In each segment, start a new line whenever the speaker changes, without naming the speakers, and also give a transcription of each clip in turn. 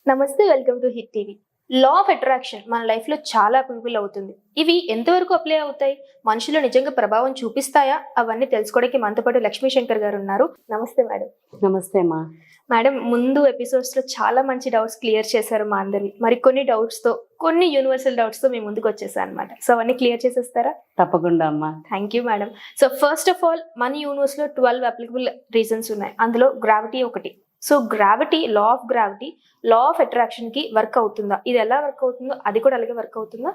నమస్తే, welcome to hit TV. Law of attraction మన life లో చాలా అప్లికబుల్ అవుతుంది. ఇవి ఎంతవరకు అప్లై అవుతాయి, మనుషులు నిజంగా ప్రభావం చూపిస్తాయా, అవన్నీ తెలుసుకోవడానికి మనతో పాటు లక్ష్మీ శంకర్ గారు ఉన్నారు. నమస్తే మేడం.
నమస్తే మా
మేడం, ముందు ఎపిసోడ్స్ లో చాలా మంచి డౌట్స్ క్లియర్ చేశారు మా అందరివి. మరి కొన్ని డౌట్స్ తో, కొన్ని యూనివర్సల్ డౌట్స్ తో మేము ముందుకు వచ్చేసాం అనమాట. సో అవన్నీ క్లియర్ చేసేస్తారా?
తప్పకుండా అమ్మా.
Thank you madam. So first of all, మన యూనివర్స్ లో 12 అప్లికబుల్ రీజన్స్ ఉన్నాయి. అందులో గ్రావిటీ ఒకటి. So gravity, law of attraction కి వర్క్ అవుతుందా? ఇది ఎలా వర్క్ అవుతుందో అది కూడా అలాగే వర్క్ అవుతుందా?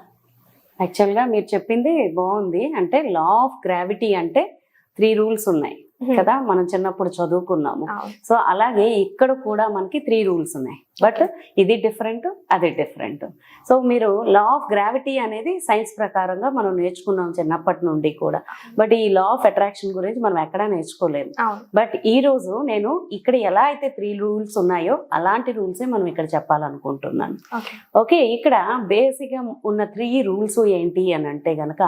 యాక్చువల్గా మీరు చెప్పింది బాగుంది. అంటే లా ఆఫ్ గ్రావిటీ అంటే 3 రూల్స్ ఉన్నాయి కదా, మనం చిన్నప్పుడు చదువుకున్నాము. సో అలాగే ఇక్కడ కూడా మనకి 3 రూల్స్ ఉన్నాయి. బట్ ఇది డిఫరెంట్, అది డిఫరెంట్. సో మీరు లా ఆఫ్ గ్రావిటీ అనేది సైన్స్ ప్రకారంగా మనం నేర్చుకున్నాం చిన్నప్పటి నుండి కూడా. బట్ ఈ లా ఆఫ్ అట్రాక్షన్ గురించి మనం ఎక్కడా నేర్చుకోలేదు. బట్ ఈ రోజు నేను ఇక్కడ ఎలా అయితే 3 రూల్స్ ఉన్నాయో అలాంటి రూల్సే మనం ఇక్కడ చెప్పాలనుకుంటున్నాను. ఓకే, ఇక్కడ బేసిక్ గా ఉన్న 3 రూల్స్ ఏంటి అని అంటే గనక,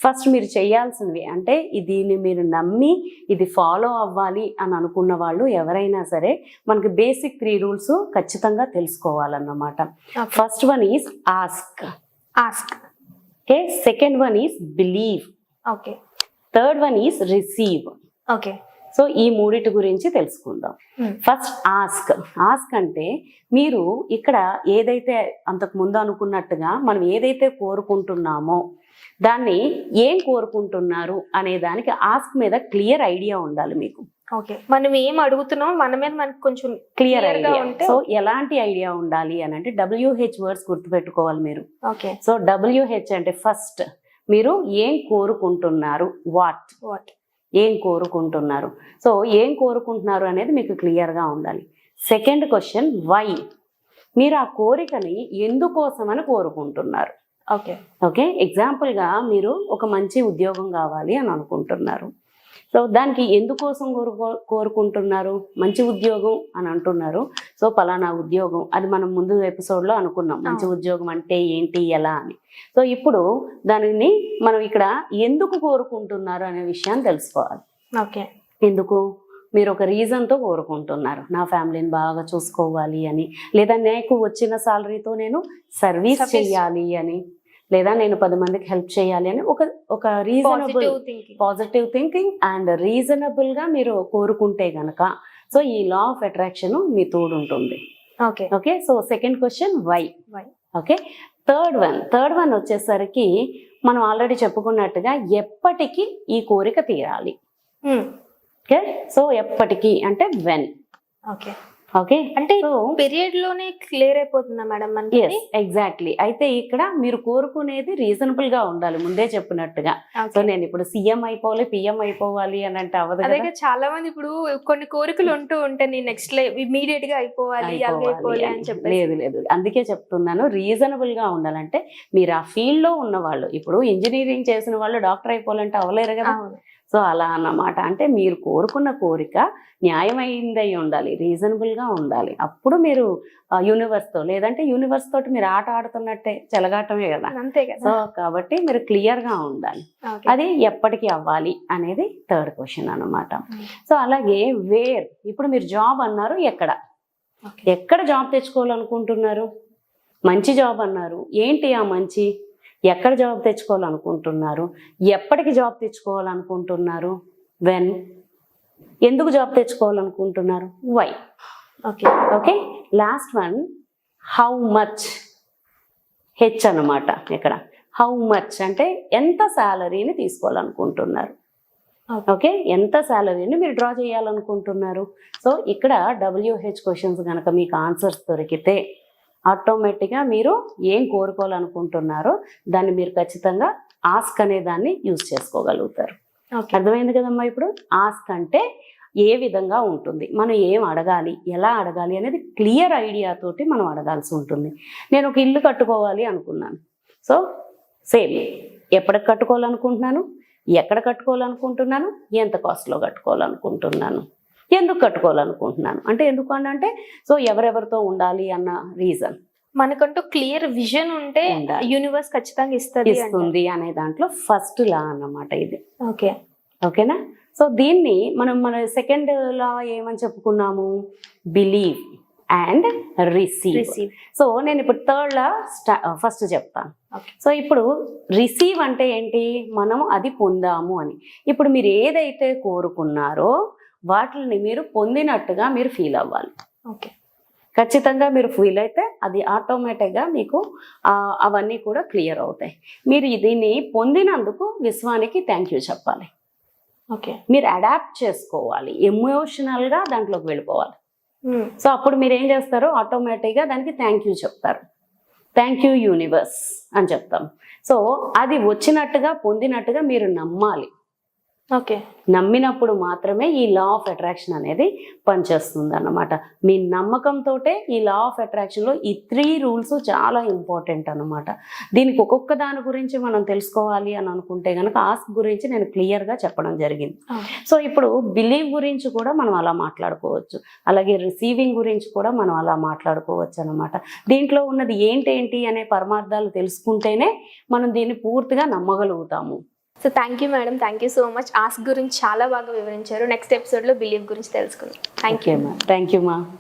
ఫస్ట్ మీరు చేయాల్సింది అంటే దీన్ని మీరు నమ్మి ఇది ఫాలో అవ్వాలి అని అనుకున్న వాళ్ళు ఎవరైనా సరే మనకి బేసిక్ 3 రూల్స్ ఖచ్చితంగా తెలుసుకోవాలన్నమాట. First one is ask. Okay, second one is believe.
Okay,
third one is receive.
Okay,
so ఈ మూడిటి గురించి తెలుసుకుందాం. ఫస్ట్ ఆస్క్ అంటే మీరు ఇక్కడ ఏదైతే అంతకు ముందు అనుకున్నట్టుగా మనం ఏదైతే కోరుకుంటున్నామో దాన్ని ఏం కోరుకుంటున్నారు అనే దానికి ఆస్క్ మీద క్లియర్ ఐడియా ఉండాలి మీకు.
ఓకే, మనం ఏం అడుగుతున్నాం మన మీద మనకు కొంచెం
క్లియర్ ఐడియా ఉంటే. సో ఎలాంటి ఐడియా ఉండాలి అని అంటే WH వర్డ్స్ గుర్తుపెట్టుకోవాలి మీరు.
ఓకే,
సో WH అంటే ఫస్ట్ మీరు ఏం కోరుకుంటున్నారు, వాట్ ఏం కోరుకుంటున్నారు. సో ఏం కోరుకుంటున్నారు అనేది మీకు క్లియర్గా ఉండాలి. సెకండ్ క్వశ్చన్ వై, మీరు ఆ కోరికని ఎందుకోసమని కోరుకుంటున్నారు.
ఓకే
ఓకే, ఎగ్జాంపుల్గా మీరు ఒక మంచి ఉద్యోగం కావాలి అని అనుకుంటున్నారు. సో దానికి ఎందుకోసం కోరుకుంటున్నారు? మంచి ఉద్యోగం అని అంటున్నారు. సో పలానా ఉద్యోగం, అది మనం ముందు ఎపిసోడ్లో అనుకున్నాం మంచి ఉద్యోగం అంటే ఏంటి ఎలా అని. సో ఇప్పుడు దానిని మనం ఇక్కడ ఎందుకు కోరుకుంటున్నారు అనే విషయాన్ని తెలుసుకోవాలి.
ఓకే,
ఎందుకు మీరు ఒక రీజన్తో కోరుకుంటున్నారు, నా ఫ్యామిలీని బాగా చూసుకోవాలి అని, లేదా నాకు వచ్చిన సాలరీతో నేను సర్వీస్ చేయాలి అని, లేదా నేను 10 మందికి హెల్ప్ చేయాలి అని ఒక reasonable positive thinking and reasonable గా మీరు కోరుకుంటే గనక సో ఈ లా ఆఫ్ అట్రాక్షన్ మీ తోడు ఉంటుంది. Okay, so second question why. Okay, third one వచ్చేసరికి మనం ఆల్రెడీ చెప్పుకున్నట్టుగా ఎప్పటికీ ఈ కోరిక తీరాలి. ఓకే, సో ఎప్పటికీ అంటే వెన్.
ఓకే
ఓకే,
అంటే పీరియడ్ లోనే క్లియర్ అయిపోతుందా మేడం?
ఎగ్జాక్ట్లీ. అయితే ఇక్కడ మీరు కోరుకునేది రీజనబుల్ గా ఉండాలి, ముందే చెప్పినట్టుగా. సో నేను ఇప్పుడు సీఎం అయిపోవాలి, పిఎం అయిపోవాలి అని అంటే అవ్వదు కదా.
చాలా మంది ఇప్పుడు కొన్ని కోరికలు ఉంటూ ఉంటే నేను నెక్స్ట్ ఇమీడియట్ గా అయిపోవాలి అని చెప్పి.
లేదు, అందుకే చెప్తున్నాను రీజనబుల్ గా ఉండాలంటే మీరు ఆ ఫీల్డ్ లో ఉన్న వాళ్ళు, ఇప్పుడు ఇంజనీరింగ్ చేసిన వాళ్ళు డాక్టర్ అయిపోవాలంటే అవ్వలేరు కదా. సో అలా అన్నమాట. అంటే మీరు కోరుకున్న కోరిక న్యాయమైందై ఉండాలి, రీజనబుల్గా ఉండాలి. అప్పుడు మీరు యూనివర్స్తో, లేదంటే యూనివర్స్ తోటి మీరు ఆట ఆడుతున్నట్టే, చెలగాటమే కదా.
అంతే కదా.
సో కాబట్టి మీరు క్లియర్గా ఉండాలి. అది ఎప్పటికీ అవ్వాలి అనేది థర్డ్ క్వశ్చన్ అన్నమాట. సో అలాగే వేర్, ఇప్పుడు మీరు జాబ్ అన్నారు, ఎక్కడ జాబ్ తెచ్చుకోవాలనుకుంటున్నారు? మంచి జాబ్ అన్నారు, ఏంటి ఆ మంచి? ఎక్కడ జాబ్ తెచ్చుకోవాలనుకుంటున్నారు? ఎప్పటికి జాబ్ తెచ్చుకోవాలనుకుంటున్నారు? వెన్. ఎందుకు జాబ్ తెచ్చుకోవాలనుకుంటున్నారు? Why. Okay, last one how much. H అన్నమాట. ఇక్కడ హౌ మచ్ అంటే ఎంత శాలరీని తీసుకోవాలనుకుంటున్నారు. ఓకే, ఎంత శాలరీని మీరు డ్రా చేయాలనుకుంటున్నారు. సో ఇక్కడ WH క్వశ్చన్స్ కనుక మీకు ఆన్సర్స్ దొరికితే ఆటోమేటిక్గా మీరు ఏం కోరుకోవాలనుకుంటున్నారో దాన్ని మీరు ఖచ్చితంగా ఆస్క్ అనే దాన్ని యూజ్ చేసుకోగలుగుతారు. అర్థమైంది కదమ్మా? ఇప్పుడు ఆస్క్ అంటే ఏ విధంగా ఉంటుంది, మనం ఏం అడగాలి, ఎలా అడగాలి అనేది క్లియర్ ఐడియా తోటి మనం అడగాల్సి ఉంటుంది. నేను ఒక ఇల్లు కట్టుకోవాలి అనుకున్నాను. సో సేమ్ ఎప్పటికి కట్టుకోవాలనుకుంటున్నాను, ఎక్కడ కట్టుకోవాలనుకుంటున్నాను, ఎంత కాస్ట్లో కట్టుకోవాలనుకుంటున్నాను, ఎందుకు కట్టుకోవాలనుకుంటున్నాను అంటే ఎందుకు అంటే సో ఎవరెవరితో ఉండాలి అన్న రీజన్.
మనకంటూ క్లియర్ విజన్ ఉంటే యూనివర్స్ ఖచ్చితంగా ఇస్తుంది
అనే దాంట్లో ఫస్ట్ లా అన్నమాట ఇది. ఓకేనా? సో దీన్ని మనం మన సెకండ్ లా ఏమని చెప్పుకున్నాము? Believe and receive.
Receive.
So నేను ఇప్పుడు థర్డ్ లా ఫస్ట్ చెప్తాను.
ఓకే.
సో ఇప్పుడు రిసీవ్ అంటే ఏంటి, మనం అది పొందాము అని. ఇప్పుడు మీరు ఏదైతే కోరుకున్నారో వాటిని మీరు పొందినట్టుగా మీరు ఫీల్ అవ్వాలి.
ఓకే.
ఖచ్చితంగా మీరు ఫీల్ అయితే అది ఆటోమేటిక్గా మీకు అవన్నీ కూడా క్లియర్ అవుతాయి. మీరు దీన్ని పొందినందుకు విశ్వానికి థ్యాంక్ యూ చెప్పాలి.
ఓకే.
మీరు అడాప్ట్ చేసుకోవాలి, ఎమోషనల్గా దాంట్లోకి వెళ్ళిపోవాలి. సో అప్పుడు మీరు ఏం చేస్తారు, ఆటోమేటిక్గా దానికి థ్యాంక్ యూ చెప్తారు. థ్యాంక్ యూ యూనివర్స్ అని చెప్తాం. సో అది వచ్చినట్టుగా పొందినట్టుగా మీరు నమ్మాలి.
ఓకే.
నమ్మినప్పుడు మాత్రమే ఈ లా ఆఫ్ అట్రాక్షన్ అనేది పనిచేస్తుంది అన్నమాట. మీ నమ్మకంతో ఈ లా ఆఫ్ అట్రాక్షన్లో ఈ 3 రూల్స్ చాలా ఇంపార్టెంట్ అన్నమాట. దీనికి ఒక్కొక్క దాని గురించి మనం తెలుసుకోవాలి అని అనుకుంటే కనుక ఆస్క్ గురించి నేను క్లియర్గా చెప్పడం జరిగింది. సో ఇప్పుడు బిలీవ్ గురించి కూడా మనం అలా మాట్లాడుకోవచ్చు, అలాగే రిసీవింగ్ గురించి కూడా మనం అలా మాట్లాడుకోవచ్చు అన్నమాట. దీంట్లో ఉన్నది ఏంటేంటి అనే పరమార్థాలు తెలుసుకుంటేనే మనం దీన్ని పూర్తిగా నమ్మగలుగుతాము.
So thank you madam, thank you so much. Ask గురించి చాలా బాగా వివరించారు. నెక్స్ట్ ఎపిసోడ్లో బిలీవ్ గురించి తెలుసుకుందాం. Thank you.
థ్యాంక్ యూ మా.